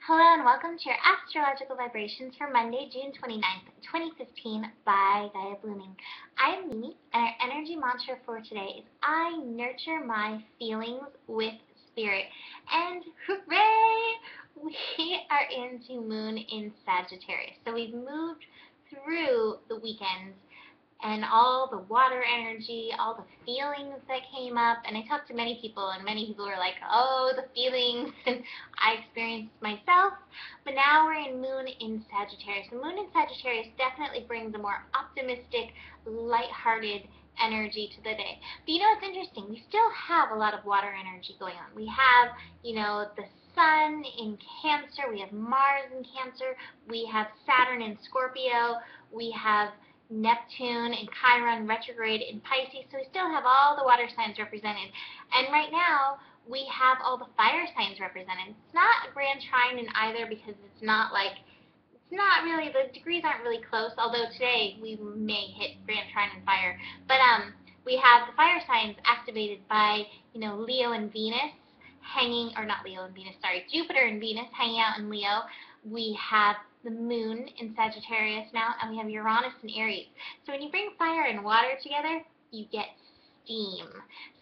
Hello and welcome to your astrological vibrations for Monday, June 29th, 2015 by Gaia Blooming. I'm Mimi, and our energy mantra for today is I nurture my feelings with spirit. And hooray! We are into Moon in Sagittarius. So we've moved through the weekends and all the water energy, all the feelings that came up. And I talked to many people, and many people were like, oh, the feelings, and I experienced myself. But now we're in Moon in Sagittarius. The Moon in Sagittarius definitely brings a more optimistic, lighthearted energy to the day. But you know, it's interesting. We still have a lot of water energy going on. We have, the Sun in Cancer. We have Mars in Cancer. We have Saturn in Scorpio. We have Neptune and Chiron retrograde in Pisces, so we still have all the water signs represented. And right now, we have all the fire signs represented. It's not a grand trine in either because it's not really, the degrees aren't really close, although today we may hit grand trine in fire. But we have the fire signs activated by, Leo and Venus Jupiter and Venus hanging out in Leo. We have the Moon in Sagittarius now, and we have Uranus in Aries. So when you bring fire and water together, you get steam.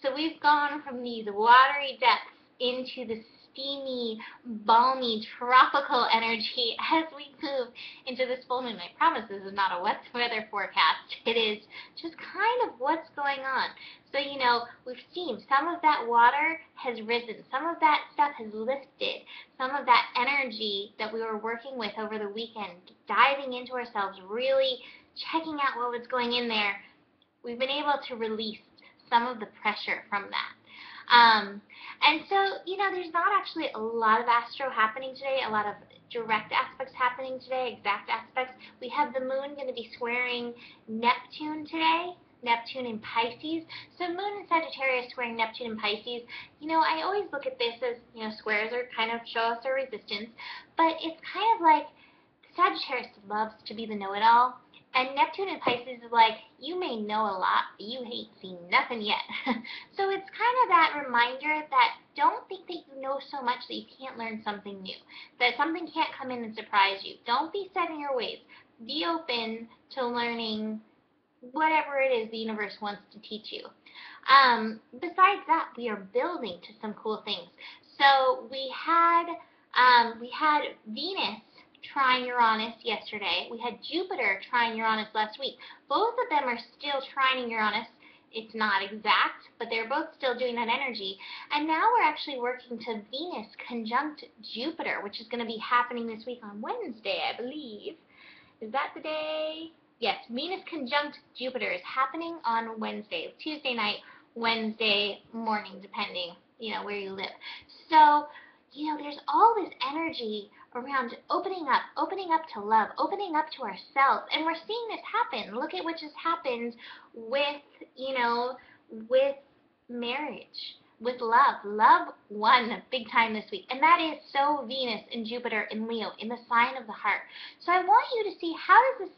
So we've gone from these watery depths into the steamy, balmy, tropical energy as we move into this full moon. I promise this is not a weather forecast. It is just kind of what's going on. So, we've seen some of that water has risen. Some of that stuff has lifted. Some of that energy that we were working with over the weekend, diving into ourselves, really checking out what was going in there, we've been able to release some of the pressure from that. And so, there's not actually a lot of astro happening today, a lot of direct aspects happening today, exact aspects. We have the Moon going to be squaring Neptune today, Neptune in Pisces. So Moon in Sagittarius squaring Neptune in Pisces. I always look at this as, squares are kind of show us our resistance, but it's kind of like Sagittarius loves to be the know-it-all. And Neptune in Pisces is like, you may know a lot, but you ain't seen nothing yet. So it's kind of that reminder that don't think that you know so much that you can't learn something new, that something can't come in and surprise you. Don't be set in your ways. Be open to learning whatever it is the universe wants to teach you. Besides that, we are building to some cool things. So we had Venus trine Uranus yesterday. We had Jupiter trine Uranus last week. Both of them are still trining Uranus. It's not exact, but they're both still doing that energy. And now we're actually working to Venus conjunct Jupiter, which is going to be happening this week on Wednesday, I believe. Is that the day? Yes, Venus conjunct Jupiter is happening on Wednesday, Tuesday night, Wednesday morning, depending, where you live. So, there's all this energy around opening up to love, opening up to ourselves. And we're seeing this happen. Look at what just happened with, with marriage, with love. Love won big time this week. And that is so Venus and Jupiter in Leo, in the sign of the heart. So I want you to see how does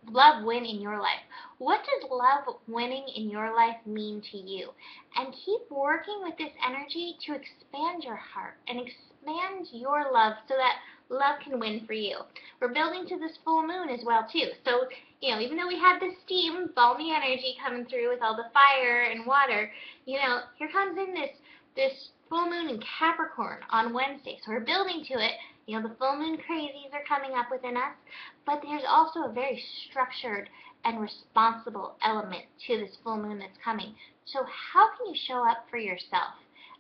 love win in your life? What does love winning in your life mean to you? And keep working with this energy to expand your heart and expand your love so that love can win for you. We're building to this full moon as well too. So, even though we had this steam, balmy energy coming through with all the fire and water, here comes in this full moon in Capricorn on Wednesday. So we're building to it. The full moon crazies are coming up within us, but there's also a very structured and responsible element to this full moon that's coming. So how can you show up for yourself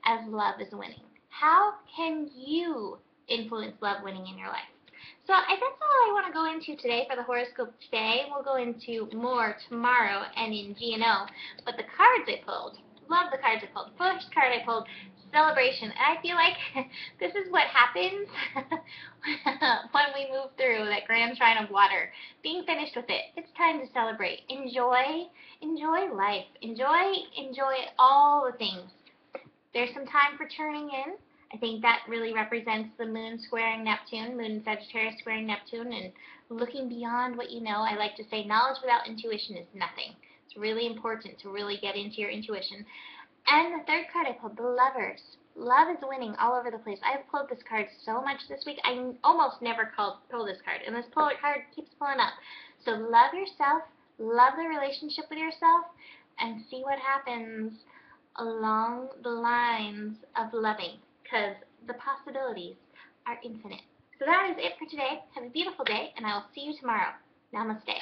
as love is winning? How can you influence love winning in your life? So that's all I want to go into today for the horoscope today. We'll go into more tomorrow and in GNO. But the cards I pulled, love the cards I pulled. First card I pulled, celebration. And I feel like this is what happens when we move through that grand trine of water. Being finished with it, it's time to celebrate. Enjoy life. Enjoy all the things. There's some time for turning in. I think that really represents the moon squaring Neptune, moon in Sagittarius squaring Neptune, and looking beyond what you know. I like to say knowledge without intuition is nothing. It's really important to really get into your intuition. And the third card I pulled, the Lovers. Love is winning all over the place. I've pulled this card so much this week. I almost never pull this card, and this card keeps pulling up. So love yourself, love the relationship with yourself, and see what happens along the lines of loving, because the possibilities are infinite. So that is it for today. Have a beautiful day, and I will see you tomorrow. Namaste.